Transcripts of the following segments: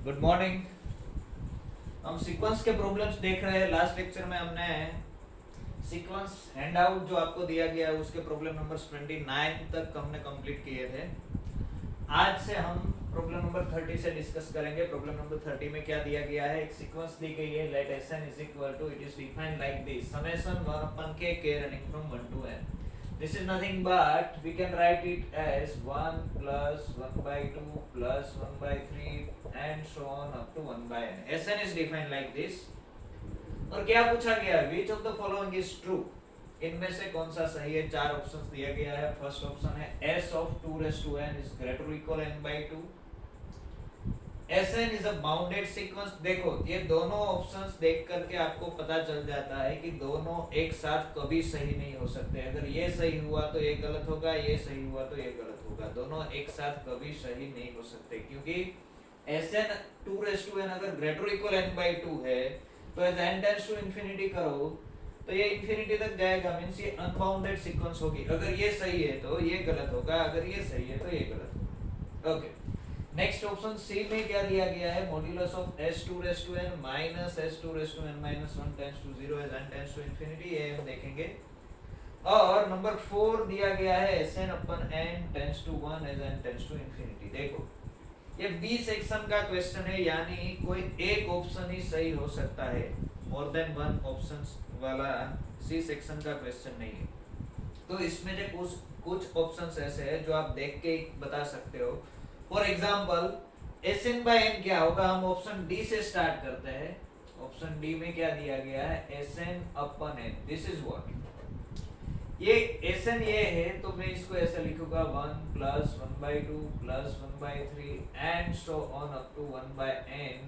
Good morning. हम sequence के problems देख रहे हैं। लास्ट लेक्चर में हमने सीक्वेंस हैंडआउट जो आपको दिया गया है उसके प्रॉब्लम नंबर 29 तक हमने कंप्लीट किए थे। आज से हम प्रॉब्लम नंबर 30 से डिस्कस करेंगे। प्रॉब्लम नंबर 30 में क्या दिया गया है, एक सीक्वेंस दी गई है, let Sn is equal to, it is defined like this, summation 1 upon k running from 1 to n. This is nothing but we can write it as 1 plus 1 by 2 plus 1 by 3 and so on up to 1 by n. Sn is defined like this. और क्या पूछा गया, which of the following is true? इनमें से कौन सा सही है? चार ऑप्शंस दिया गया है। फर्स्ट ऑप्शन है s of 2 raised to n is greater or equal n by 2. Sn is a bounded sequence. देखो ये दोनों ऑप्शंस देख करके आपको पता चल जाता है कि दोनों एक साथ कभी सही नहीं हो सकते। अगर ये सही हुआ तो ये गलत होगा, ये सही हुआ तो ये गलत होगा। दोनों एक साथ कभी सही नहीं हो सकते, क्योंकि Sn 2 raised to n अगर greater or equal n by 2 है तो as n tends to infinity करो तो ये इंफिनिटी तक जाएगा, मींस ये अनबाउंडेड सीक्वेंस होगी। अगर ये सही है तो ये गलत होगा, अगर ये सही है तो ये गलत होगा। ओके, नेक्स्ट ऑप्शन सी में क्या दिया गया है, modulus of s2 raised to n minus s2 raised to n minus 1 tends to 0 as n tends to infinity, ये हम देखेंगे। और नंबर 4 दिया गया है Sn upon n tends to 1 as n tends to infinity। देखो ये बी सेक्शन का क्वेश्चन है, यानी कोई एक ऑप्शन ही सही हो सकता है, मोर देन वन ऑप्शंस वाला सी सेक्शन का क्वेश्चन नहीं है। तो इसमें जो कुछ ऑप्शंस ऐसे हैं जो आप देख के बता सकते हो। For example Sn by n क्या होगा, हम ऑप्शन डी से स्टार्ट करते हैं। ऑप्शन डी में क्या दिया गया है, Sn upon n, this is what, ये Sn ये है तो मैं इसको ऐसे लिखूंगा 1 plus 1 by 2 plus 1 by 3 and so on up to 1 by n.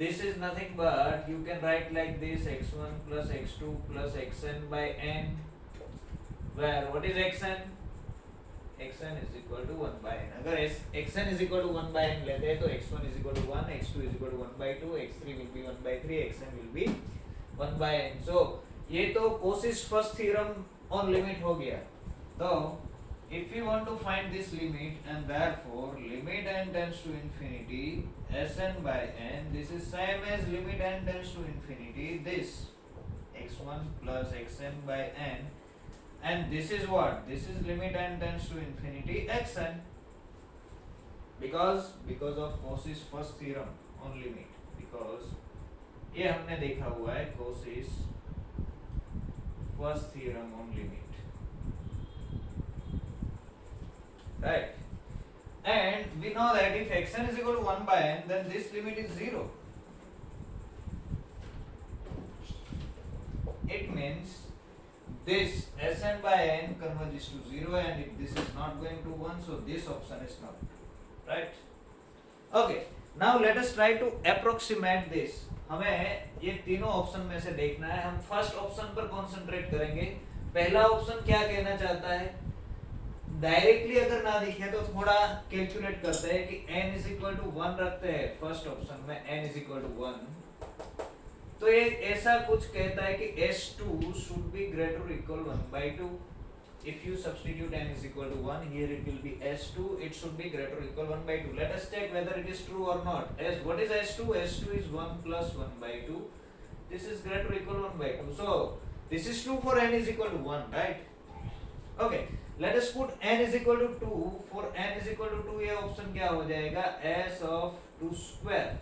This is nothing but you can write like this, x1 plus x2 plus xn by n, where what is xn? xn is equal to 1 by n. अगर xn is equal to 1 by n लेते हैं तो x1 is equal to 1, x2 is equal to 1 by 2, x3 will be 1 by 3, xn will be 1 by n. So ये तो Cauchy's first theorem on limit हो गया। तो if you want to find this limit and therefore limit n tends to infinity Sn by n, this is same as limit n tends to infinity this x1 plus xn by n, and this is what, this is limit n tends to infinity xn, because of Cauchy's first theorem on limit, because ये हमने देखा हुआ है Cauchy's first theorem on limit, right? And we know that if xn is equal to 1 by n, then this limit is 0. It means this Sn by n converges to 0, and if this is not going to 1, so this option is not true, right? Okay, now let us try to approximate this. हमें ये तीनों option में से देखना है। हम first option पर concentrate करेंगे। पहला ऑप्शन क्या कहना चाहता है, डायरेक्टली अगर ना दिखे तो थोड़ा कैलकुलेट करते हैं कि n is equal to 1 रखते हैं फर्स्ट ऑप्शन में, n is equal to 1, तो ये ऐसा कुछ कहता है कि s2 should be greater or equal 1 by 2. If you substitute n is equal to 1, here it will be s2, it should be greater or equal 1 by 2. Let us check whether it is true or not. As what is s2? S2 is 1 plus 1 by 2. This is greater or equal 1 by 2. So this is true for n is equal to 1, right? Okay, let us put n is equal to 2. For n is equal to 2, ये option क्या हो जाएगा, s of 2 square.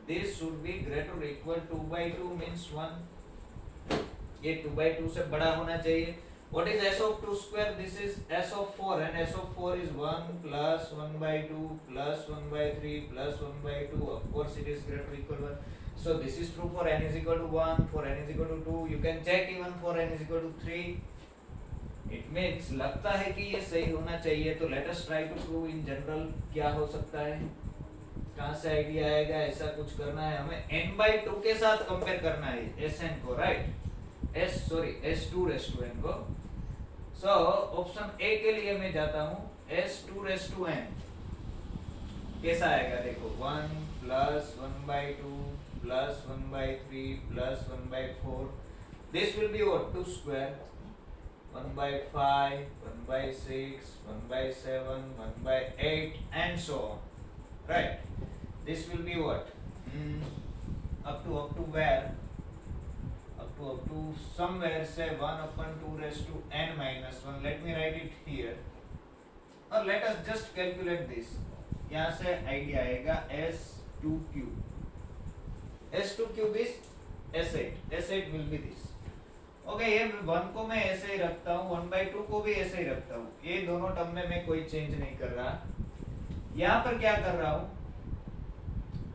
This should be greater or equal 2 by 2 means 1. ये 2 by 2 से बड़ा होना चाहिए। What is s of 2 square? This is s of 4, and s of 4 is 1 plus 1 by 2 plus 1 by 3 plus 1 by 2. Of course it is greater or equal 1. So this is true for n is equal to 1, for n is equal to 2. You can check even for n is equal to 3. It means लगता है कि ये सही होना चाहिए। तो let us try to prove in general क्या हो सकता है, कहाँ से आइडिया आएगा। ऐसा कुछ करना है हमें, n by 2 के साथ कंपेयर करना है Sn को, right? S2 raised to n को। सो ऑप्शन ए के लिए मैं जाता हूँ, s2 raised to n कैसा आएगा, देखो 1 plus 1 by 2 plus 1 by 3 plus 1 by 4. This will be what, 2 square, 1 by 5, 1 by 6, 1 by 7, 1 by 8 and so on. right? This will be what? Up to where? Up to somewhere, say 1 upon 2 raised to n minus 1. Let me write it here, और let us just calculate this. यहाँ से idea आएगा S2 cube. S2 cube is S8. S8 will be this. Okay, ये 1 को मैं ऐसे ही रखता हूँ, 1/2 को भी ऐसे ही रखता हूँ. ये दोनों टर्म में मैं कोई चेंज नहीं कर रहा. यहाँ पर क्या कर रहा हूँ,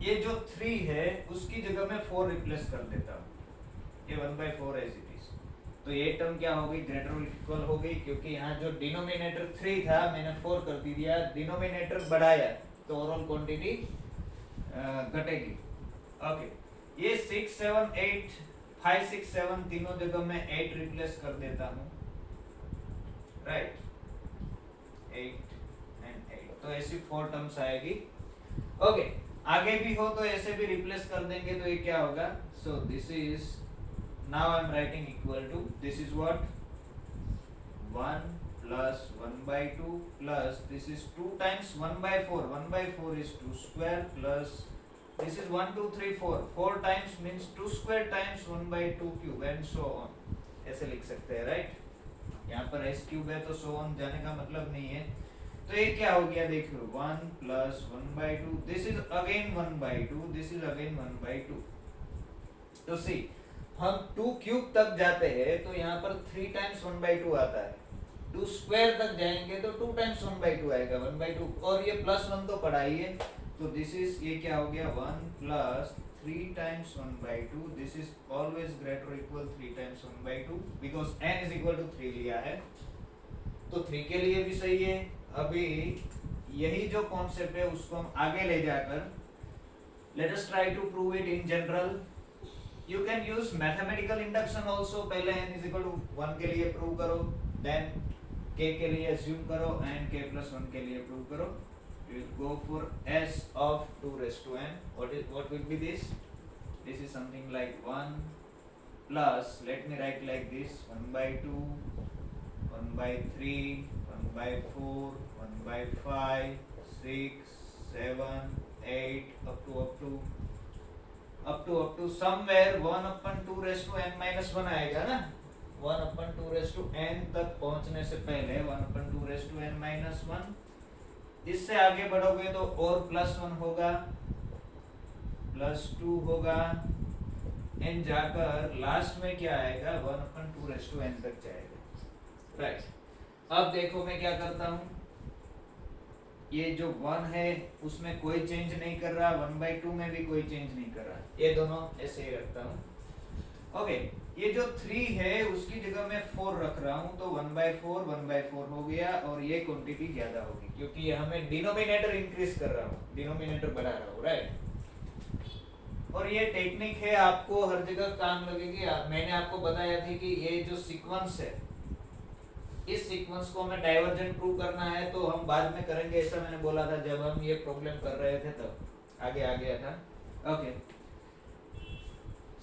ये जो 3 है उसकी जगह में 4 रिप्लेस कर देता हूँ. ये 1/4 एज इट इज. तो ये टर्म क्या हो गई, ग्रेटर और इक्वल हो गई, क्योंकि यहाँ जो डिनोमिनेटर 3 था मैंने 4 कर दिया, डिनोमिनेटर बढ़ाया तो ओवरऑल क्वांटिटी घटेगी. ओके, ये 6 7 8 5 6 7 तीनों जगह में 8 रिप्लेस कर देता हूँ, राइट. 8 एंड 8, तो ऐसी 4 टर्म्स आएगी. ओके, आगे भी हो तो ऐसे भी रिप्लेस कर देंगे, तो ये क्या होगा. So this is, now I am writing equal to, this is what, 1 plus 1/2 plus this is 2 times 1/4. 1/4 is 2 square plus this is 1 2 3 4. 4 times means 2 square times 1/2 cube and so on. ऐसे लिख सकते हैं, राइट. यहाँ पर s cube है तो so on जाने का मतलब नहीं है. तो ये क्या हो गया, देखो 1 plus 1/2. This is again 1/2. This is again 1/2. तो see, हम 2 क्यूब तक जाते हैं तो यहाँ पर 3 times 1/2 आता है. 2 स्क्वायर तक जाएंगे तो 2 times 1/2 आएगा, 1/2. और ये +1 तो पढ़ा ही है, तो दिस इज, ये क्या हो गया, 1 plus 3 times 1/2. This is always greater equal 3 times 1/2 because n is equal to 3 लिया है. तो 3 के लिए भी सही है. अभी यही जो कॉन्सेप्ट है उसको हम आगे ले जाकर, let us try to prove it in general. You can use mathematical induction also. पहले n is equal to 1 के लिए प्रूव करो, देन k के लिए assume करो and k plus 1 के लिए प्रूव करो. You will go for s of 2 raised to n. What will be this? This is something like 1 plus, let me write like this, 1/2, 1/3, 1/4, 1/5, 6, 7, 8 up to somewhere 1 upon 2 raised to n minus 1 आएगा ना. 1 upon 2 raised to n तक पहुंचने से पहले 1 upon 2 raised to n minus 1. इससे आगे बढ़ोगे तो और +1 होगा, +2 होगा, n जाकर लास्ट में क्या आएगा, 1 upon 2 raised to n तक जाएगा, राइट. अब देखो मैं क्या करता हूँ, ये जो 1 है उसमें कोई चेंज नहीं कर रहा, 1/2 में भी कोई चेंज नहीं कर रहा, ये दोनों ऐसे ही रखता हूँ. ओके, ये जो 3 है उसकी जगह मैं 4 रख रहा हूँ, तो 1/4 हो गया और ये क्वांटिटी ज्यादा होगी क्योंकि ये हमें डिनोमिनेटर इंक्रीज कर रहा हूँ, डिनोमिनेटर बढ़ा रहा हूँ, राइट. और ये टेक्निक है, आपको हर जगह काम लगेगी. मैंने आपको बताया थी कि ये जो सीक्वेंस है, इस सीक्वेंस को हमें डाइवर्जेंट प्रूव करना है, तो हम बाद में करेंगे, ऐसा मैंने बोला था जब हम ये प्रॉब्लम कर रहे थे, तब आगे आ गया था. ओके,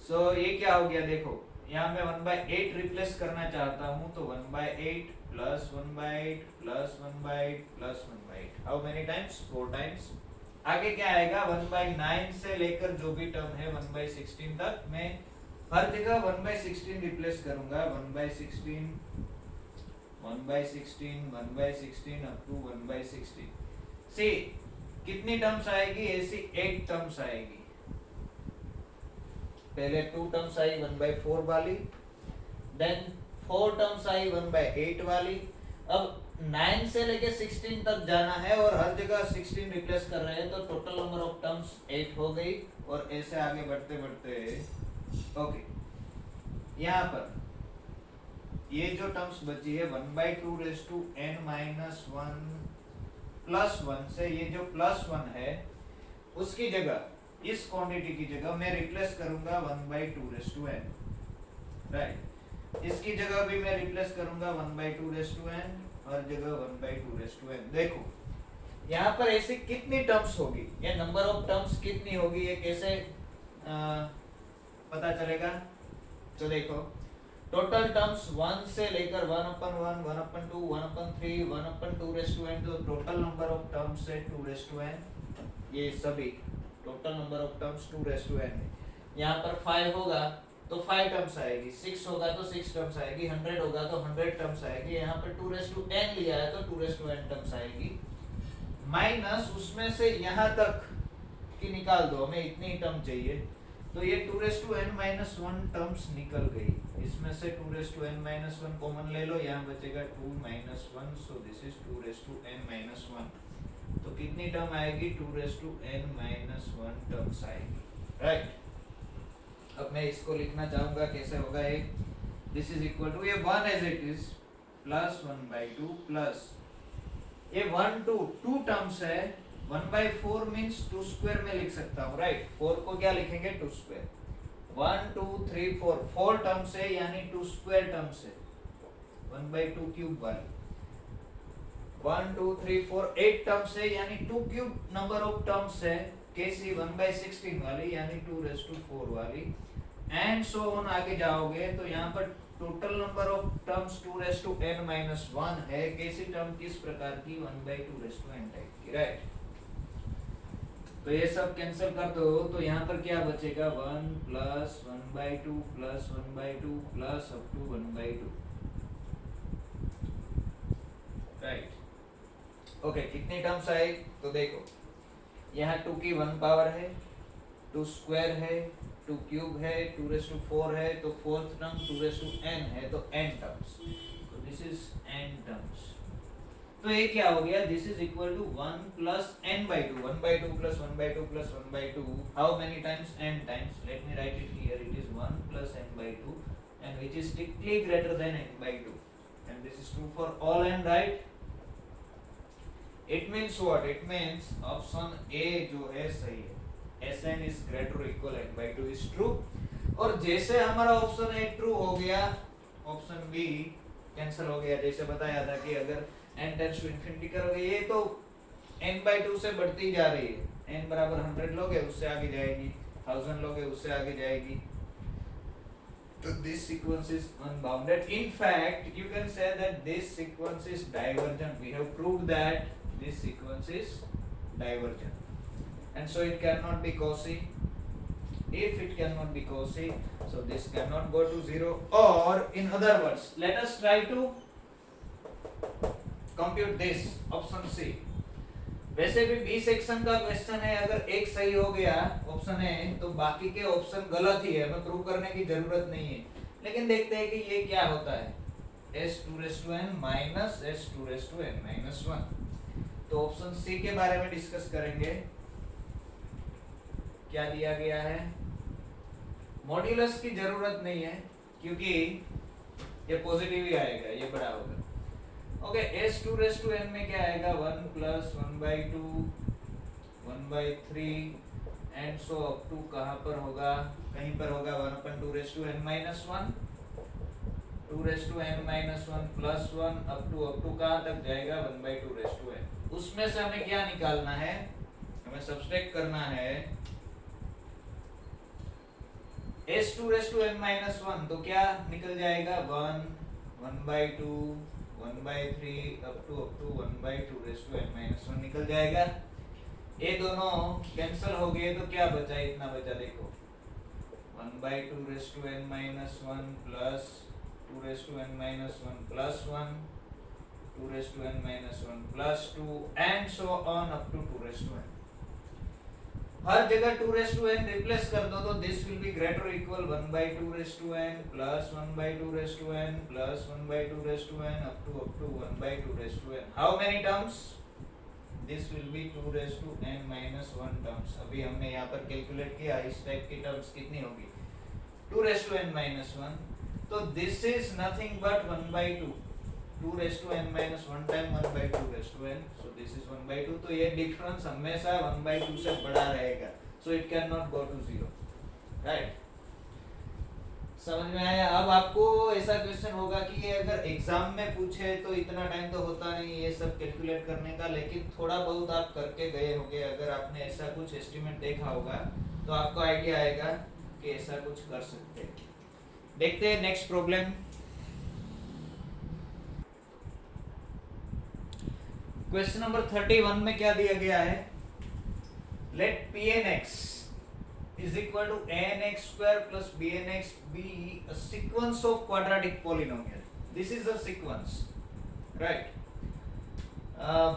सो ये क्या हो गया, देखो यहाँ मैं 1/8 रिप्लेस करना चाहता हूँ, तो 1/8 plus 1/8 plus 1/8 plus 1/8. How many times, 4 times. आगे क्या आएगा, 1/9 से लेकर जो भी टर्म है 1/16 तक, मैं हर जगह 1/16 रिप्लेस करूंगा. 1/16 1/16 1/16 अप टू 1/16. सी कितनी टर्म्स आएगी, ऐसी 8 टर्म्स आएगी. पहले 2 टर्म्स आई 1/4 वाली, देन 4 टर्म्स आई 1/8 वाली. अब 9 से लेके 16 तक जाना है और हर जगह 16 रिप्लेस कर रहे हैं, तो टोटल नंबर ऑफ टर्म्स 8 हो गई. और ऐसे आगे बढ़ते बढ़ते, ओके, यहाँ पर ये जो टर्म्स बची है 1/2 raised to n minus 1 plus 1 से, ये जो +1 है उसकी जगह, इस क्वांटिटी की जगह मैं रिप्लेस करूंगा 1/2 raised to n, राइट. इसकी जगह भी मैं रिप्लेस करूंगा 1/2 raised to n, हर जगह 1/2 raised to n. देखो यहाँ पर ऐसे कितनी टर्म्स होगी, ये नंबर ऑफ टर्म्स कितनी होगी, ये कैसे पता चलेगा. तो देखो टोटल टर्म्स 1 से लेकर 1/1, 1/2, 1/3, 1/2 तो टोटल नंबर ऑफ टर्म्स है 2n, ये सभी total number of terms 2n है। यहाँ पर 5 होगा तो 5 टर्म्स आएगी, 6 होगा तो 6 टर्म्स आएगी, 100 होगा तो 100 टर्म्स आएगी। यहाँ पर 2n लिया है तो 2n टर्म्स आएगी, माइनस उसमें से यहाँ तक की निकाल दो, हमें इतनी टर्म चाहिए, तो ये 2n-1 टर्म्स निकल गई। इसमें से 2n-1 कॉमन ले लो, यहाँ बचेगा 2-1, सो दिस इज 2n-1। तो कितनी टर्म आएगी? 2n-1 टर्म्स आएगी, राइट। अब मैं इसको लिखना चाहूंगा, कैसे होगा ये? दिस इज इक्वल टू ये 1 as it is plus 1/2 plus ये 1 2 टर्म्स है, 1/4 मीन्स 2 स्क्वायर में लिख सकता हूँ, राइट। 4 को क्या लिखेंगे? 2 स्क्वायर। 1 2 3 4 टर्म्स है, यानी 2 स्क्वायर टर्म्स है, 1/2 क्यूब वाली। 1 2 3 4 8 टर्म्स है, यानी 2 क्यूब नंबर ऑफ टर्म्स है, कैसी? 1/16 वाली, यानी 2⁴ वाली, एंड सो ऑन आगे जाओगे तो यहाँ पर total number of terms 2n-1 है, कैसी टर्म? किस प्रकार की? 1/2n टाइप की, राइट। तो ये सब कैंसिल कर दो, तो यहाँ पर क्या बचेगा? 1 plus 1/2 plus 1/2 plus up to 1/2, right. Okay, कितनी टर्म्स आई? तो देखो, यहाँ 2 की 1 पावर है, 2 स्क्वायर है, 2 क्यूब है, 2⁴ है, तो फोर्थ टर्म 2n है, तो n टर्म्स, तो दिस इज n टर्म्स। तो ये क्या हो गया? This is equal to 1 plus n/2, 1/2 plus 1/2 plus 1/2, how many times? n times. Let me write it here, it is 1 plus n/2 and which is strictly greater than n/2, and this is true for all n, right? It means what? It means option A जो है सही है, Sn is greater or equal n/2 is true। और जैसे हमारा option A true हो गया, option B cancel हो गया। जैसे बताया था कि अगर n टेंड्स टू इंफिनिटी करोगे, ये तो n/2 से बढ़ती जा रही है, n बराबर 100 लोगे उससे आगे जाएगी, 1000 लोगे उससे आगे जाएगी, तो this sequence is unbounded. In fact you can say that this sequence is divergent. We have proved that this sequence is divergent, and so it cannot be Cauchy. If it cannot be Cauchy, so this cannot go to 0, or in other words, let us try to compute this, option C। वैसे भी B section का question है, अगर एक सही हो गया option है तो बाकी के ऑप्शन गलत ही है, हमें प्रूव करने की जरूरत नहीं है। लेकिन देखते हैं कि ये क्या होता है, s2n माइनस s2n माइनस 1। तो ऑप्शन सी के बारे में डिस्कस करेंगे। क्या दिया गया है? मॉड्यूलस की जरूरत नहीं है क्योंकि ये पॉजिटिव ही आएगा, ये बड़ा होगा। ओके, s2n में क्या आएगा? 1 plus 1/2 1/3 and so up to कहाँ पर होगा? कहीं पर होगा 1/2n-1 2n-1 plus 1 up to कहाँ तक जाएगा? 1/2n। उसमें से हमें क्या निकालना है? हमें सब्सट्रैक्ट करना है s2n-1, तो क्या निकल जाएगा? 1 1/2 1/3 अप टू 1/2n-1 निकल जाएगा। ये दोनों कैंसिल हो गए तो क्या बचा? इतना बचा, देखो 1/2n-1 plus 2n-1 plus 1 2n-1 plus 2 and so on up to 2n। हर जगह 2n रिप्लेस कर दो तो this will be greater equal 1/2n plus 1/2n plus 1/2n up to 1/2n। How many terms? This will be 2n-1 terms. अभी हमने यहाँ पर calculate किया, इस टाइप की टर्म्स कितनी होगी? 2n-1। तो this is nothing but 1/2, 2n-1 time 1/2n, so this is 1/2। तो ये डिफरेंस हमेशा 1/2 से बड़ा रहेगा, so it cannot go to 0, right. समझ में आया? अब आपको ऐसा क्वेश्चन होगा कि ये अगर एग्जाम में पूछे तो इतना टाइम तो होता नहीं ये सब कैलकुलेट करने का, लेकिन थोड़ा बहुत आप करके गए होंगे। अगर आपने ऐसा कुछ एस्टिमेट देखा होगा तो आपको आइडिया आएगा कि ऐसा कुछ कर सकते हैं। देखते हैं नेक्स्ट प्रॉब्लम। क्वेश्चन नंबर 31 में क्या दिया गया है? Let Pnx is equal to anx square plus bnx be a sequence of quadratic polynomial. This is a sequence, right?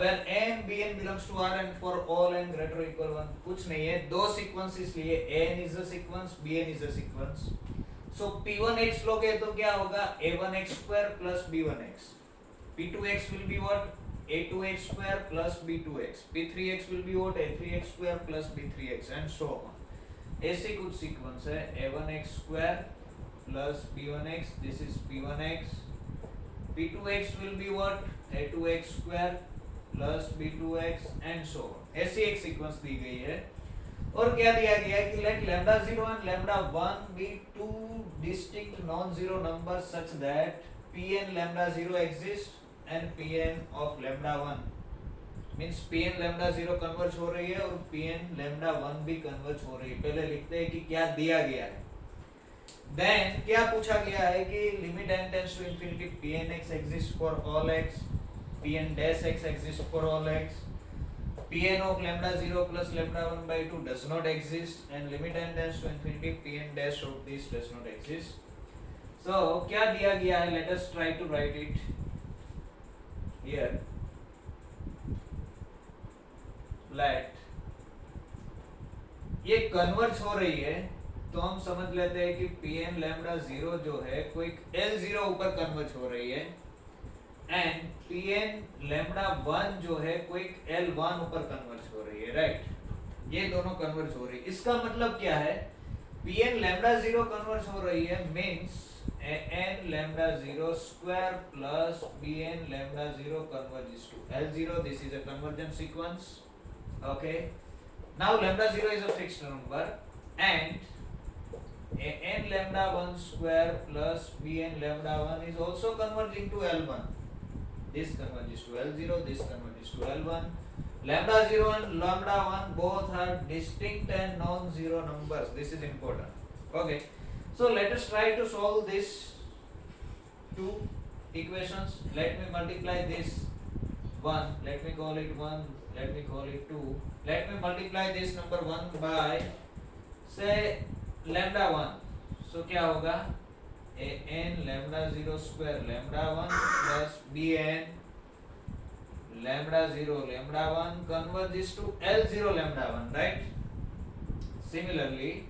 Where n bn belongs to R and for all n greater or equal 1. कुछ नहीं है, दो sequences लिए, n is a sequence, bn is a sequence. So p1x लोगे तो क्या होगा? a1x square plus b1x. p2x will be what? a2x square plus b2x. p3x will be what? a3x square plus b3x and so on. ऐसे कुछ sequence है, a1x square plus b1x, this is p1x. p2x will be what? a2x square plus b2x and so on. ऐसी एक sequence दी गई है। और क्या दिया गया है कि let lambda 0 and lambda 1 be two distinct non-zero numbers such that pn lambda 0 exists and pn of lambda 1 means pn lambda 0 converge हो रही है और pn lambda 1 भी कन्वर्ज हो रही है। पहले लिखते हैं कि क्या दिया गया है। देन क्या पूछा गया है कि limit n tends to infinity pnx exists for all x, pn dash x exists for all x, pn of lambda 0 plus lambda 1 by 2 does not exist and limit n tends to infinity pn dash of this does not exist. So क्या दिया गया है? Let us try to write it here. Let ये converge हो रही है तो हम समझ लेते हैं कि pn lambda 0 जो है कोई l0 ऊपर कन्वर्ज हो रही है एंड pn lambda 1 जो है कोई l1 ऊपर कन्वर्ज हो रही है, राइट? ये दोनों कन्वर्ज हो रही है। इसका मतलब क्या है? pn lambda 0 कन्वर्ज हो रही है means an lambda 0 square plus bn lambda 0 converges to l0. This is a convergent sequence. Okay, now lambda 0 is a fixed number and n lambda 1 square plus bn lambda 1 is also converging to L1. This converges to L0, this converges to L1. Lambda 0 and lambda 1 both are distinct and non-zero numbers. This is important. Okay, so let us try to solve this two equations. Let me multiply this 1, let me call it 1, let me call it 2, let me multiply this number 1 by say lambda 1. So क्या होगा? an lambda 0 square lambda 1 plus bn lambda 0 lambda 1 converges to l0 lambda 1, right? Similarly,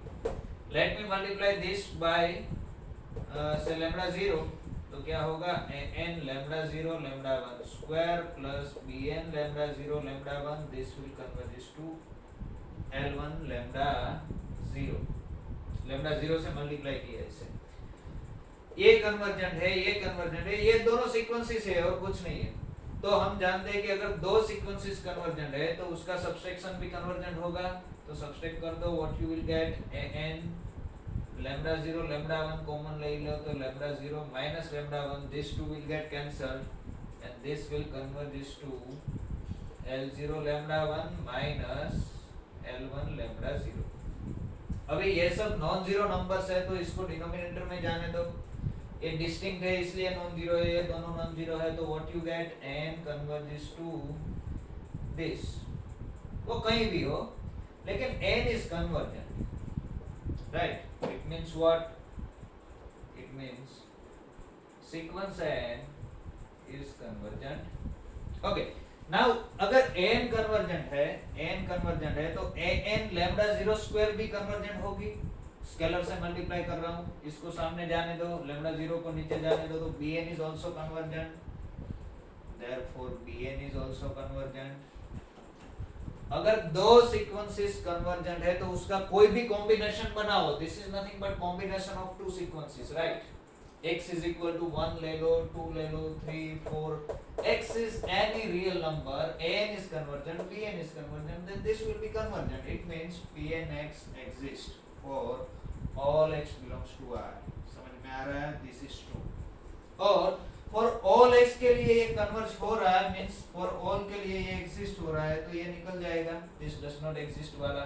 let me multiply this by say lambda 0. तो क्या होगा? an lambda 0 lambda 1 square plus bn lambda 0 lambda 1, this will converges to l1 lambda 0. lambda 0 से multiply किया इसे। ये convergent है, ये convergent है, ये दोनों सीक्वेंसेस है और कुछ नहीं है। तो हम जानते हैं कि अगर दो सीक्वेंसेस कन्वर्जेंट है तो उसका सब्सट्रैक्शन भी कन्वर्जेंट होगा। तो सब्सट्रैक्ट कर दो, what you will get an lambda 0 lambda 1 common ले लो तो lambda 0 minus lambda 1, this two will get cancelled and this will converge to l0 lambda 1 minus l1 lambda 0. अभी ये सब नॉन जीरो नंबर्स है तो इसको डिनोमिनेटर में जाने दो। ये डिस्टिंक्ट है इसलिए नॉन जीरो है, ये दोनों नॉन जीरो है तो what you get n converges to this. वो कहीं भी हो लेकिन n is convergent, right? It means what? It means sequence n is convergent. Okay, now अगर n convergent है तो an lambda 0 square भी convergent होगी। स्केलर से मल्टीप्लाई कर रहा हूँ, इसको सामने जाने दो, lambda 0 को नीचे जाने दो तो bn is also convergent. Therefore bn is also convergent. अगर दो सीक्वेंसेस कन्वर्जेंट है तो उसका कोई भी कॉम्बिनेशन बनाओ, this is nothing but combination of two sequences, right? x is equal to 1 ले लो, 2 ले लो, 3 4, x is any real number, an is convergent, bn is convergent, then this will be convergent. It means pnx exists for all x belongs to R. समझ में आ रहा है? This is true. और for all x के लिए ये converge हो रहा है मींस for all के लिए ये एग्जिस्ट हो रहा है तो ये निकल जाएगा, this does not exist वाला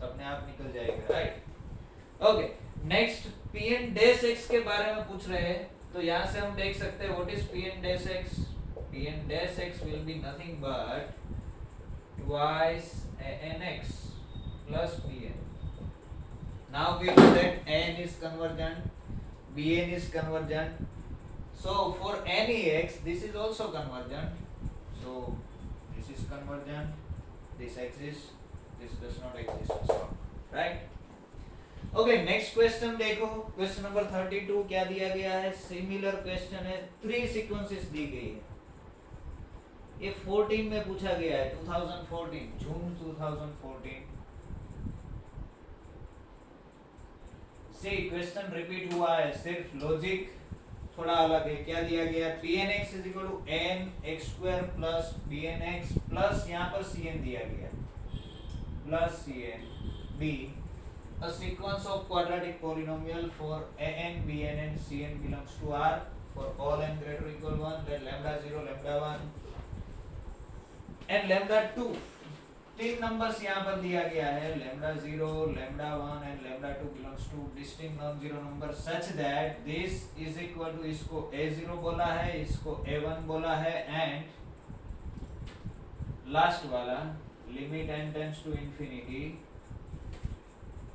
अपने आप निकल जाएगा, right? Okay, next P N dash X के बारे में पूछ रहे हैं, तो यहाँ से हम देख सकते हैं what is P N dash X. P N dash X will be nothing but twice anx plus bn. Now we know that an is convergent, bn is convergent. So for any x, this is also convergent. So this is convergent. This exists. This does not exist. So, right? Okay. Next question देखो. Question number 32 क्या दिया गया है? Similar question है. 3 sequences दी गई है. ये 14 में पूछा गया है. 2014 जून 2014. सी क्वेश्चन रिपीट हुआ है, सिर्फ लॉजिक थोड़ा अलग है. क्या दिया गया? P N X is equal to N X square plus B N X plus यहाँ पर सी एन दिया गया plus C N B a sequence of quadratic polynomial for a n b n and c n belongs to R for all n greater or equal 1 let lambda 0 lambda 1 and lambda 2. 3 numbers यहाँ पर दिया गया है. lambda 0, lambda 1 and lambda 2 belongs to distinct non-zero number such that this is equal to, इसको a0 बोला है, इसको a1 बोला है, and लास्ट वाला limit n tends to infinity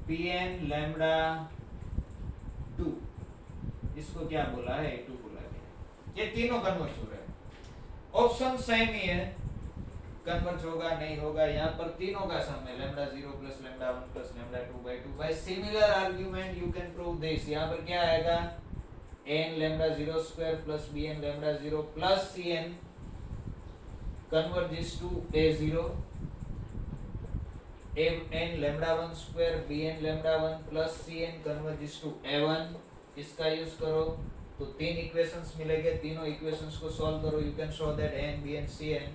pn lambda 2, इसको क्या बोला है? a2 बोला गया. ये तीनों कन्वर्ज हो रहे हैं. ऑप्शन सेम ही है, कन्वर्ज होगा नहीं होगा. यहाँ पर तीनों का सम है lambda 0 plus lambda 1 plus lambda 2 by 2. by similar argument you can prove this. यहाँ पर क्या आएगा? n lambda 0 square plus bn lambda 0 plus cn converges to a0. n lambda 1 square bn lambda 1 plus cn converges to a1. इसका use करो तो 3 equations मिलेंगे. तीनों equations को सॉल्व करो. You can show that n bn cn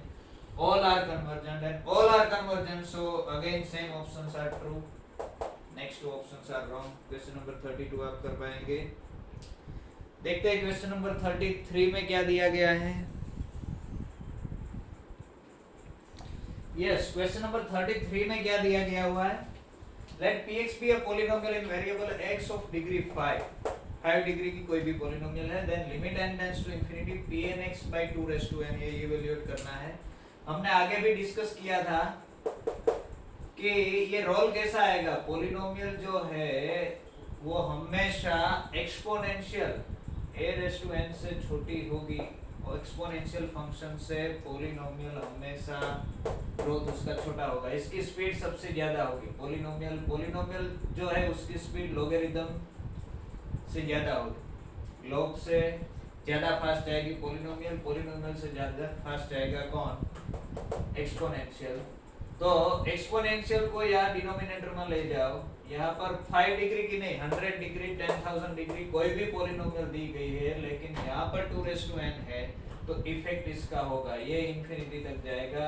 all are convergent and all are convergent. So again same options are true. Next two options are wrong. Question number 32 आप कर पाएंगे. देखते हैं क्वेश्चन नंबर 33 में क्या दिया गया है. Yes, question number 33 में क्या दिया गया हुआ है? Let px be a polynomial in variable x of degree 5. 5 degree की कोई भी polynomial है. Then limit n tends to infinity pnx by 2 raised to n. ये इवैल्यूएट करना है. हमने आगे भी डिस्कस किया था कि ये रोल कैसा आएगा. पोलिनोमियल जो है वो हमेशा exponential a raise to n से छोटी होगी. और एक्सपोनेंशियल फंक्शन से पोलिनोमियल हमेशा ग्रोथ उसका छोटा होगा. इसकी स्पीड सबसे ज्यादा होगी. पोलिनोमियल जो है उसकी स्पीड लोगरिथम से ज्यादा होगी. लॉग से ज्यादा फास्ट जाएगी पोलिनोमियल से ज्यादा फास्ट जाएगा कौन? एक्सपोनेंशियल. तो एक्सपोनेंशियल को यहाँ डिनोमिनेटर में ले जाओ. यहाँ पर 5 डिग्री की नहीं 100 डिग्री 10,000 डिग्री कोई भी पोलिनोमियल दी गई है, लेकिन यहाँ पर 2 रेज़ टू n है तो इफेक्ट इसका होगा ये इंफिनिटी तक जाएगा.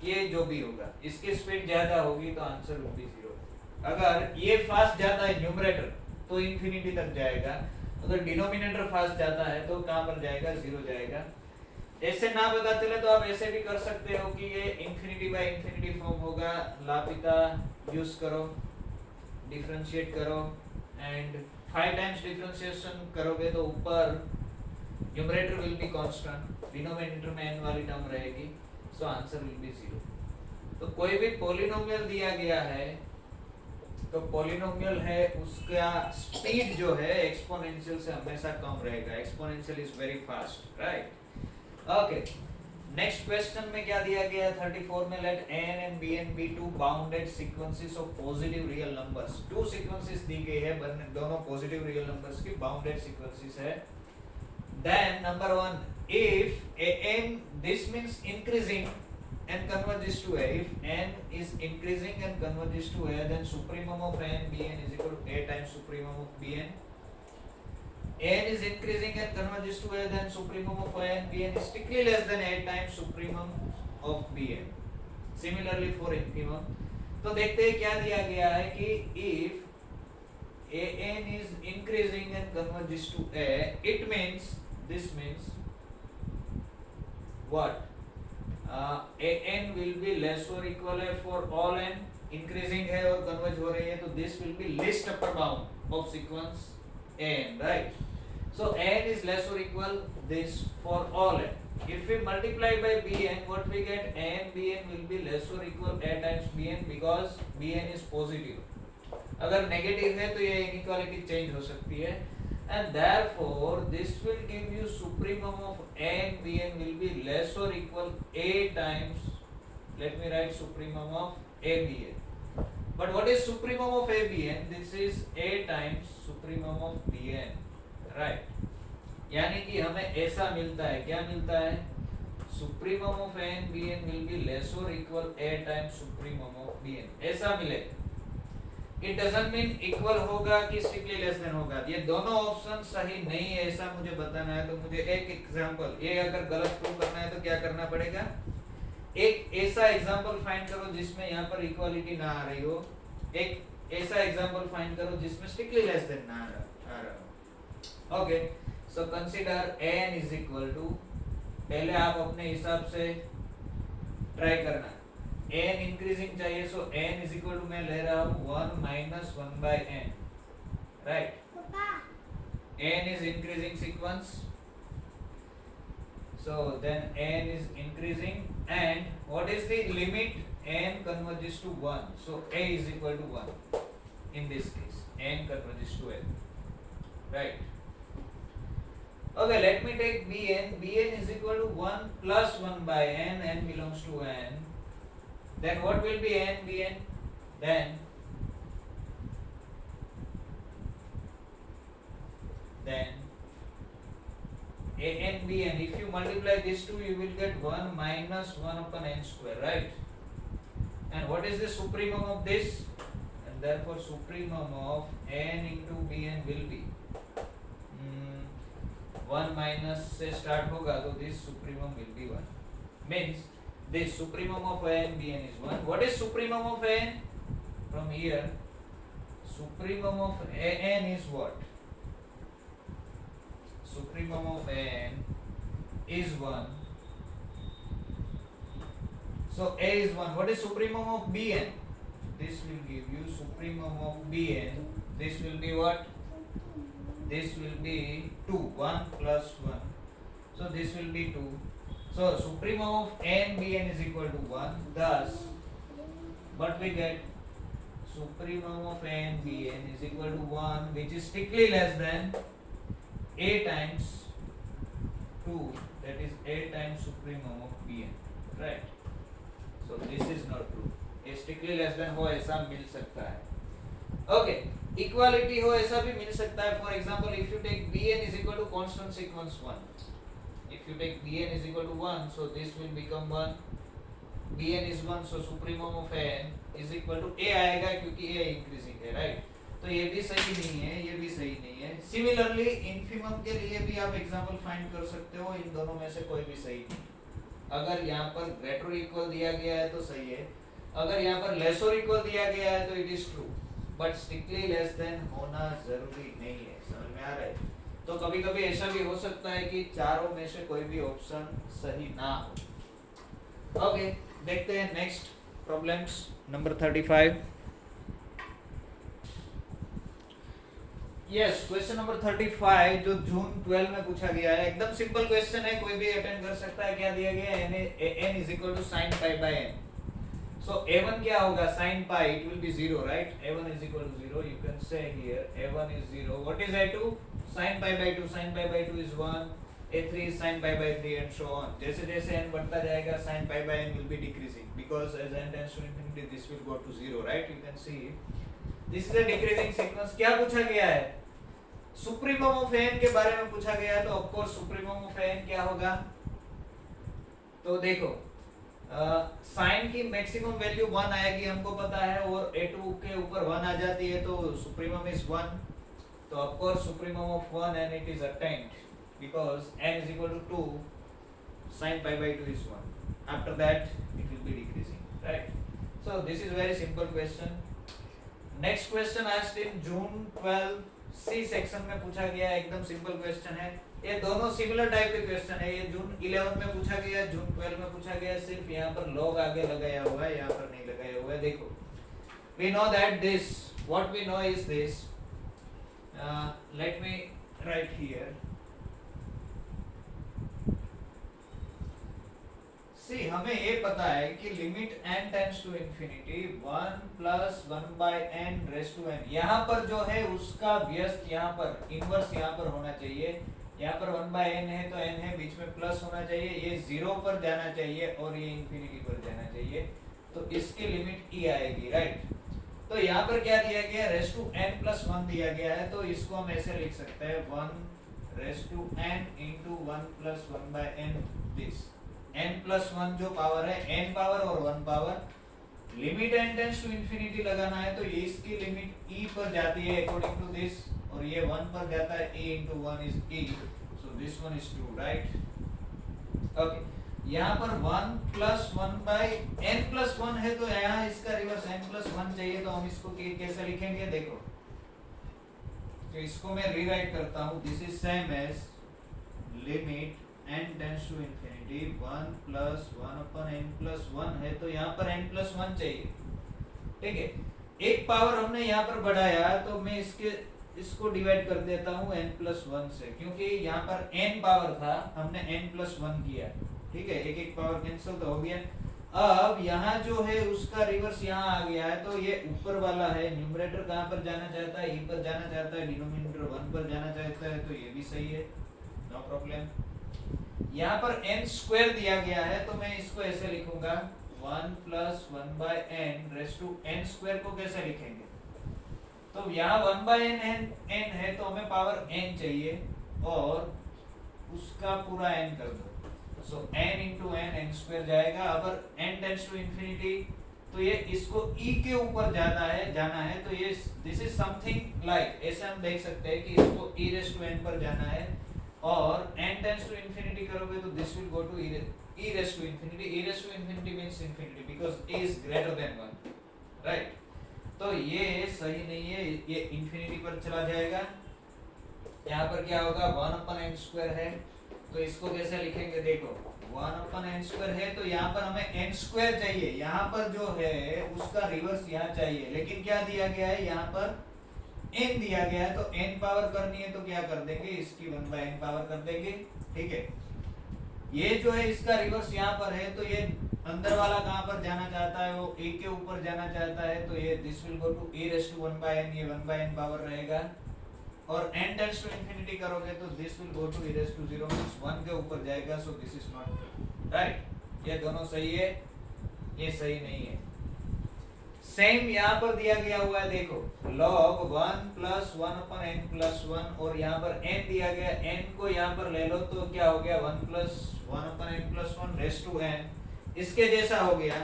ये जो भी होगा इसकी स्पीड ज्यादा होगी तो आंसर विल बी 0. अगर ये फास्ट जाता है न्यूमरेटर तो इंफिनिटी तक जाएगा. अगर डिनोमिनेटर फास्ट जाता है तो कहाँ पर जाएगा? 0 जाएगा. ऐसे ना पता चले तो आप ऐसे भी कर सकते हो कि ये इंफिनिटी बाय इंफिनिटी फॉर्म होगा. लापिता यूज करो, डिफरेंशिएट करो एंड 5 टाइम्स डिफरेंशिएशन करोगे तो ऊपर numerator will be constant, denominator में n वाली टर्म रहेगी. So answer will be 0. तो कोई भी पॉलिनोमियल दिया गया है तो पॉलिनोमियल है उसका स्पीड जो है एक्सपोनेंशियल से हमेशा कम रहेगा. Exponential is very fast, right? Okay. Next question में क्या दिया गया है? 34 में late n and bn be two bounded sequences of positive real numbers. 2 sequences दी गई है, दोनों पॉजिटिव रियल नंबर्स की बाउंडेड सीक्वेंसेस है. Then number 1, if n, this means increasing and converges to a. If n is increasing and converges to a, then supremum of n bn is equal to a times supremum of bn. n is increasing and converges to a, then supremum of n bn is strictly less than a times supremum of bn. Similarly for infimum. तो देखते हैं क्या दिया गया है कि if an is increasing and converges to a, it means this means what? An will be less or equal a for all n. Increasing है और कन्वर्ज हो रही है, तो this will B least upper bound of sequence n, right? So n is less or equal this for all n. If we multiply by bn, what we get? n bn will be less or equal a times bn because bn is positive. अगर negative है तो ये inequality change हो सकती है, and therefore this will give you supremum of n bn will be less or equal a times, let me write supremum of a bn. But what is supremum of a bn? This is a times supremum of bn, right? यानी कि हमें ऐसा मिलता है, क्या मिलता है? Supremum of n b n will be less और equal a times supremum of b n, ऐसा मिलेगा। इट डजंट मीन इक्वल होगा कि स्ट्रिक्टली लेस देन होगा। ये दोनों ऑप्शन सही नहीं है ऐसा मुझे बताना है, तो मुझे एक एग्जांपल, ये अगर गलत प्रूव करना है तो क्या करना पड़ेगा? एक ऐसा एग्जांपल फाइंड करो जिसमें यहाँ पर इक्वालिटी ना आ रही हो, एक ऐसा एग्जांपल फाइंड करो जिसमें स्ट्रिक्टली लेस देन ना आ रहा हो। Okay, so consider n is equal to, पहले आप अपने हिसाब से ट्राई करना, n इंक्रीजिंग चाहिए, so n is equal to मैं ले रहा हूँ 1 minus 1 by n, right? n is increasing sequence, so then n is increasing, and what is the limit? n converges to 1, so a is equal to 1 in this case, n converges to a, right? Okay, let me take bn. Bn is equal to 1 plus 1 by n, n belongs to n. Then what will be n bn? Then an bn, if you multiply these two, you will get 1 minus 1 upon n square, right? And what is the supremum of this? And therefore supremum of n into bn will be 1 minus से start होगा, तो this supremum will be 1. Means this supremum of n bn is 1. What is supremum of n? From here, supremum of n is what? Supremum of n is 1. So a is 1. What is supremum of bn? This will give you supremum of bn. This will be what? This will be 2. 1 plus 1. So this will be 2. So supremum of n bn is equal to 1. Thus, what we get? Supremum of n bn is equal to 1, which is strictly less than a times 2, that is a times supremum of bn, right? So this is not true. A strictly less than हो ऐसा मिल सकता है. Okay, equality हो ऐसा भी मिल सकता है. For example, if you take bn is equal to constant sequence 1, if you take bn is equal to 1, so this will become 1. bn is 1, so supremum of n is equal to a आएगा क्योंकि a increasing है, right? तो ये भी सही नहीं है, ये भी सही नहीं है. सिमिलरली इन्फिमम के लिए भी आप एग्जांपल फाइंड कर सकते हो. इन दोनों में से कोई भी सही नहीं. अगर यहाँ पर ग्रेटर इक्वल दिया गया है तो सही है, अगर यहाँ पर लेस और इक्वल दिया गया है तो it is true, but strictly less than होना जरूरी नहीं है. समझ में आ रहा है? तो कभी कभी ऐसा भी हो सकता है कि चारों में से कोई भी ऑप्शन सही ना हो. ओके, देखते हैं next problems number 35. Yes, question number 35 जो जून 12 में पूछा गया है. एकदम सिंपल क्वेश्चन है, कोई भी अटेंड कर सकता है. क्या दिया गया है? n is equal to sin pi by n. So a1 क्या होगा? sin pi, it will be 0, right? a1 is equal to 0. You can say here a1 is 0. What is a2? sin pi by 2. sin pi by 2 is 1. a3 is sin pi by 3 and so on. जैसे जैसे n बढ़ता जाएगा sin pi by n will be decreasing because as n tends to infinity this will go to 0, right? You can see this is a decreasing sequence. क्या पूछा गया है? Supremum of n के बारे में पूछा गया है, तो of course supremum of n क्या होगा? तो देखो, साइन की मैक्सिमम वैल्यू 1 आएगी हमको पता है, और a2 के ऊपर 1 आ जाती है तो सुप्रीमम इज 1. तो of course supremum of 1 and it is attained because n is equal to 2, sin pi by 2 is 1. After that it will be decreasing, right? So this is very simple question. Next question asked in June 12 C section में पूछा गया है. एकदम simple question है. ये दोनों similar type के question है. ये जून 11 में पूछा गया, जून 12 में पूछा गया. सिर्फ यहाँ पर लॉग आगे लगाया हुआ है, यहाँ पर नहीं लगाया हुआ है. देखो, we know that this, what we know is this, let me write here. See, हमें ये पता है कि limit n tends to infinity 1 plus 1 by n raise to n, यहाँ पर जो है उसका व्यस्त यहाँ पर इनवर्स यहाँ पर होना चाहिए। यहाँ पर 1 बाय n है तो n है, बीच में प्लस होना चाहिए, ये 0 पर जाना चाहिए और ये इंफिनिटी पर जाना चाहिए, तो इसकी लिमिट e आएगी, राइट। तो यहाँ पर क्या दिया गया, रेस टू n प्लस 1 दिया गया है, तो इसको हम ऐसे लिख सकते हैं 1 raise to n into 1 plus 1 by n, this n plus 1 जो पावर है, n पावर और 1 power, limit n tends to infinity लगाना है तो ये इसकी लिमिट e पर जाती है अकॉर्डिंग टू दिस, और ये 1 पर जाता है, e into 1 is e, so this one is true, right? Okay, यहाँ पर 1 plus 1 by n plus 1 है तो यहाँ इसका रिवर्स n plus 1 चाहिए, तो हम इसको कैसे लिखेंगे, देखो, तो इसको मैं रीराइट करता हूँ, this is same as limit n tends to infinity 1 plus 1 upon n plus 1 है तो यहाँ पर n plus 1 चाहिए, ठीक है। एक पावर हमने यहाँ पर बढ़ाया तो मैं इसको डिवाइड कर देता हूँ n plus 1 से, क्योंकि यहाँ पर n पावर था, हमने n plus 1 किया, ठीक है, एक एक पावर कैंसिल तो हो गया। अब यहाँ जो है उसका रिवर्स यहाँ आ गया है, तो ये ऊपर वाला है, न्यूमरेटर कहाँ पर जाना चाहता है, e पर जाना चाहता है, डिनोमिनेटर 1 पर जाना चाहता है, तो ये भी सही है, नो प्रॉब्लम। यहाँ पर n स्क्वायर दिया गया है तो मैं इसको ऐसे लिखूंगा 1 plus 1 by n raise to n square को कैसे लिखेंगे, तो यहाँ 1 बाय n है तो हमें पावर n चाहिए और उसका पूरा n कर दो, सो n इंटू n स्क्वायर जाएगा। अगर n टेंड्स टू इंफिनिटी तो ये इसको e के ऊपर जाना है तो ये दिस इज समथिंग लाइक, ऐसे हम देख सकते हैं कि इसको e रेस टू n पर जाना है, और n टेंड्स टू इंफिनिटी करोगे तो this will go to e raise to infinity, e raise to infinity means infinity because e is greater than 1, right. तो ये सही नहीं है, ये इंफिनिटी पर चला जाएगा। यहाँ पर क्या होगा, 1 अपन n स्क्वायर है तो इसको कैसे लिखेंगे, देखो 1 अपन n स्क्वायर है तो यहाँ पर हमें n स्क्वायर चाहिए, यहाँ पर जो है उसका रिवर्स यहाँ चाहिए, लेकिन क्या दिया गया है, यहाँ पर n दिया गया है, तो n पावर करनी है तो क्या कर देंगे, इसकी 1 बाय n पावर कर देंगे, ठीक है। ये जो है इसका रिवर्स यहाँ पर है, तो ये अंदर वाला कहाँ पर जाना चाहता है, वो a के ऊपर जाना चाहता है, तो ये this will go to e raise to 1 by n, ये 1 बाय n पावर रहेगा, और n टेंड्स टू इंफिनिटी करोगे तो this will go to e raise to 0 means 1 के ऊपर जाएगा, so this is not right. ये दोनों सही है, ये सही नहीं है। सेम यहाँ पर दिया गया हुआ है, देखो log 1 प्लस 1 अपन n प्लस 1, और यहाँ पर n दिया गया, n को यहाँ पर ले लो तो क्या हो गया 1 प्लस 1 अपन n plus 1 raise to n, इसके जैसा हो गया,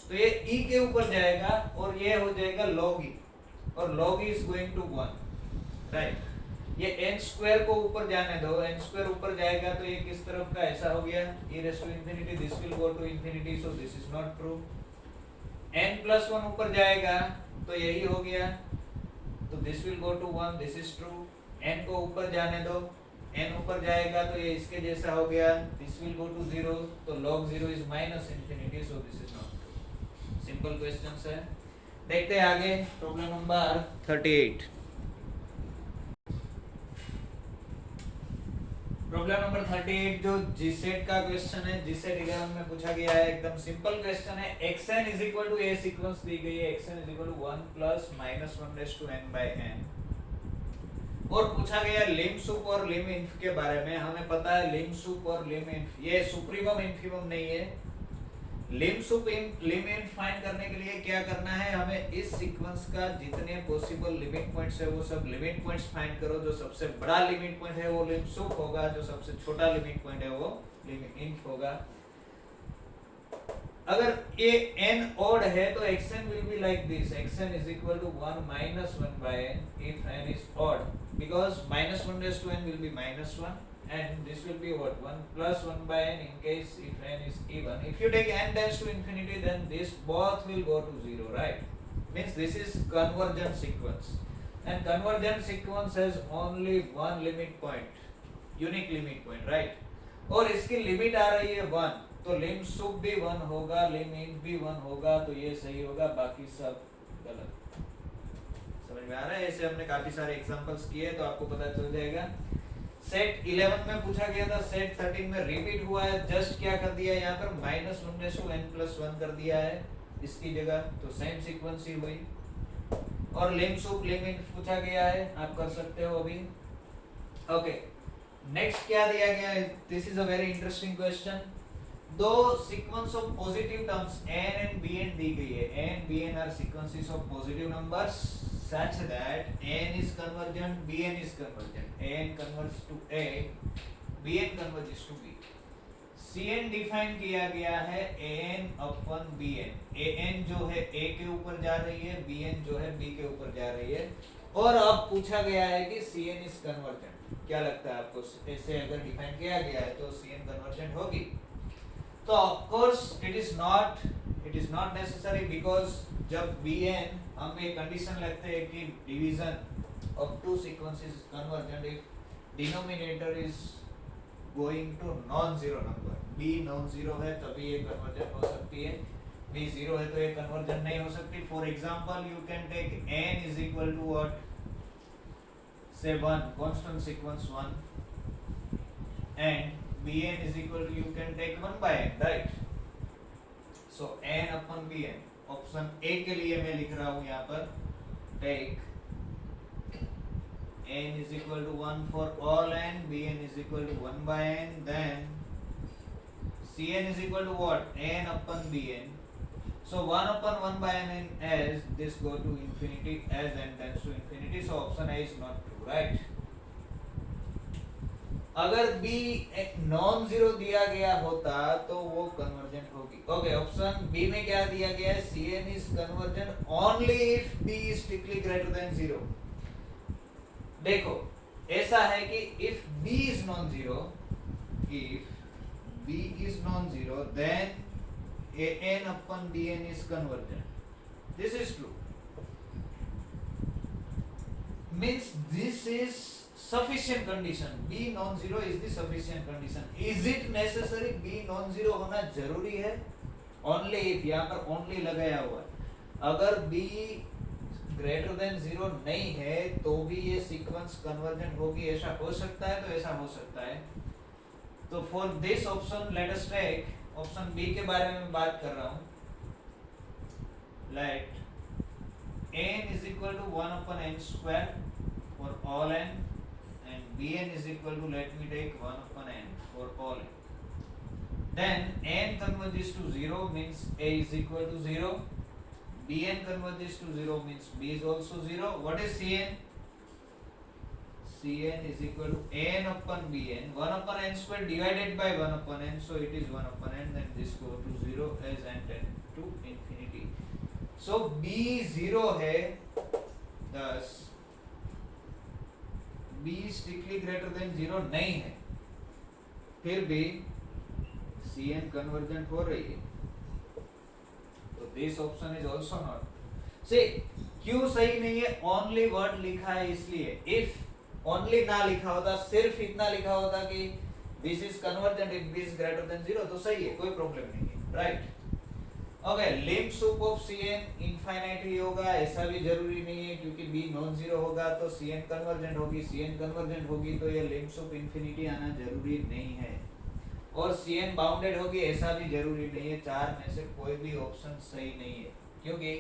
तो ये e के ऊपर जाएगा और ये हो जाएगा log e, और log e is going to 1, right. ये n स्क्वायर को ऊपर जाने दो, n स्क्वायर ऊपर जाएगा तो ये किस तरफ का, ऐसा हो गया e raise to infinity, this will go to infinity, so this is not true. n plus 1 ऊपर जाएगा तो यही हो गया, तो this will go to 1, this is true. n को ऊपर जाने दो, n ऊपर जाएगा तो ये इसके जैसा हो गया, दिस विल गो टू 0, तो log 0 is minus infinity, so this is not true. Simple questions है, देखते हैं आगे, प्रॉब्लम नंबर 38। प्रॉब्लम नंबर 38 जो जीसेट का क्वेश्चन है, जीसेट 11 में पूछा गया है, एकदम सिंपल क्वेश्चन है। xn is equal to a sequence दी गई है, xn is equal to 1 plus minus 1 raise to n by n, और पूछा गया लिम सुप और लिम इंफ के बारे में। हमें पता है लिम सुप और लिम इंफ ये सुप्रीमम इंफिमम नहीं है। लिम सुप लिम इंफ फाइंड करने के लिए क्या करना है, हमें इस सीक्वेंस का जितने पॉसिबल लिमिट पॉइंट्स है वो सब लिमिट पॉइंट्स फाइंड करो। जो सबसे बड़ा लिमिट पॉइंट है वो लिम सुप होगा, जो सबसे छोटा लिमिट पॉइंट है वो लिम इंफ होगा। अगर ये n odd है तो xn will be like this, xn is equal to 1 minus 1 by n if n is odd, because minus 1 raised to n will be minus 1 and this will be what, 1 plus 1 by n in case if n is even. If you take n tends to infinity then this both will go to 0, right? Means this is convergent sequence, and convergent sequence has only one limit point, unique limit point, right? और इसकी limit आ रही है 1, तो लिम सुप भी 1 होगा, लिम इंफ भी 1 होगा, तो ये सही होगा, बाकी सब गलत। समझ में आ रहा है? ऐसे हमने काफी सारे एग्जांपल्स किए तो आपको पता चल जाएगा। सेट 11 में पूछा गया था, सेट 13 में रिपीट हुआ है, जस्ट क्या कर दिया यहाँ पर -1/n+1 कर दिया है इसकी जगह, तो सेम सीक्वेंस ही हुई। और लिम सूप लिमिट पूछा गया है, आप कर सकते हो अभी। ओके, नेक्स्ट क्या दिया गया है? This is a very interesting question. दो sequence of positive terms n and bn दी गई है। n bn are sequences of positive numbers such that n is convergent, bn is convergent, n converges to a, bn converges to b। cn define किया गया है an upon bn। an जो है a के ऊपर जा रही है, bn जो है b के ऊपर जा रही है, और अब पूछा गया है कि cn is convergent। क्या लगता है आपको? ऐसे अगर डिफाइन किया गया है तो cn convergent होगी? तो of course it is not necessary, because जब bn हम एक कंडीशन लगते हैं कि division of two sequences is convergent if denominator is going to non zero number. b non zero है तभी ये कन्वर्जेंट हो सकती है, b जीरो है तो ये कन्वर्जेंट नहीं हो सकती। For example you can take n is equal to what, say 1 constant sequence 1 and bn is equal to, you can take 1 by n, right? So n upon bn, option A के लिए मैं लिख रहा हूं यहाँ पर, take n is equal to 1 for all n, bn is equal to 1 by n, then cn is equal to what, n upon bn। So 1 upon 1 by n as this go to infinity, as n tends to infinity, so option A is not true, right? अगर b non zero दिया गया होता तो वो convergent होगी। Okay, option B में क्या दिया गया है? cn is convergent only if b is strictly greater than 0। देखो ऐसा है कि if b is non-zero, if b is non-zero, then an upon bn is convergent। This is true, means this is sufficient condition। b non-zero is the sufficient condition। is it necessary b non-zero होना जरूरी है? only if, यहाँ पर only लगाया हुआ है। अगर b greater than 0 नहीं है तो भी ये सीक्वेंस कन्वर्जेंट होगी, ऐसा हो सकता है? तो ऐसा हो सकता है। तो for this option let us take option B के बारे में बात कर रहा हूं। Let n is equal to 1 upon n square for all n and bn is equal to, let me take 1 upon n for all n, then n converges to 0 means a is equal to 0, bn converges to 0 means b is also 0। what is cn? cn is equal to n upon bn, 1 upon n square divided by 1 upon n, so it is 1 upon n, then this go to 0 as n tend to infinity। so b 0 है, thus b strictly greater than 0 नहीं है, फिर भी cn convergent हो रही है, तो this option is also not। see क्यों सही नहीं है? only word लिखा है इसलिए। if only ना लिखा होता, सिर्फ इतना लिखा होता कि this is convergent if b is greater than 0, तो सही है, कोई प्रॉब्लम नहीं है, right? Okay, limit sup of cn infinite ही होगा, ऐसा भी जरूरी नहीं है, क्योंकि b नॉन जीरो होगा तो cn कन्वर्जेंट होगी, cn कन्वर्जेंट होगी तो ये लिमिट सूप इनफिनिटी आना जरूरी नहीं है, और cn बाउंडेड होगी ऐसा भी जरूरी नहीं है। चार में से कोई भी ऑप्शन सही नहीं है, क्योंकि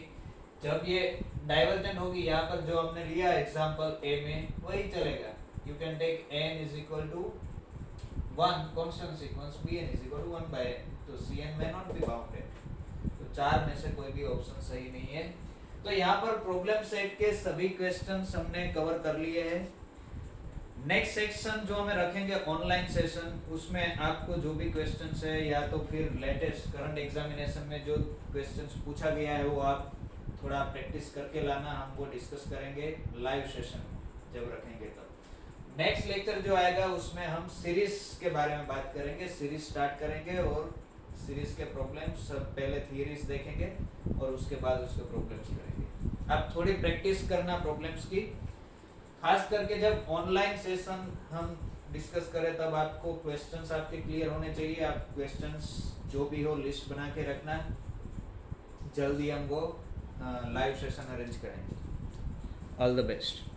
जब ये डाइवर्जेंट होगी, यहाँ पर जो हमने लिया एग्जांपल ए में वही चलेगा। You can take n is equal to 1 constant sequence, bn is equal to 1 by n, तो cn may not be bounded। तो चार में से कोई भी ऑप्शन सही नहीं है। तो यहाँ पर प्रॉब्लम सेट के सभी क्वेश्चंस हमने कवर कर लिए हैं। नेक्स्ट सेक्शन जो हमें रखेंगे ऑनलाइन सेशन, उसमें आपको जो भी क्वेश्चंस है या तो फिर लेटेस्ट करंट एग्जामिनेशन में जो क्वेश्चंस पूछा गया है वो आप थोड़ा प्रैक्टिस करके लाना, हम वो डिस्कस करेंगे लाइव सेशन जब रखेंगे तब। नेक्स्ट लेक्चर जो आएगा उसमें हम सीरीज के बारे में बात करेंगे, सीरीज स्टार्ट करेंगे और सीरीज के प्रॉब्लम्स, सब पहले थियरीज देखेंगे और उसके बाद उसके प्रॉब्लम्स करेंगे। आप थोड़ी प्रैक्टिस करना प्रॉब्लम्स की, खास करके जब ऑनलाइन सेशन हम डिस्कस करें तब आपको क्वेश्चंस आपके क्लियर होने चाहिए। आप क्वेश्चंस जो भी हो लिस्ट बना के रखना, जल्दी हम वो लाइव सेशन अरेंज करेंगे। All the best.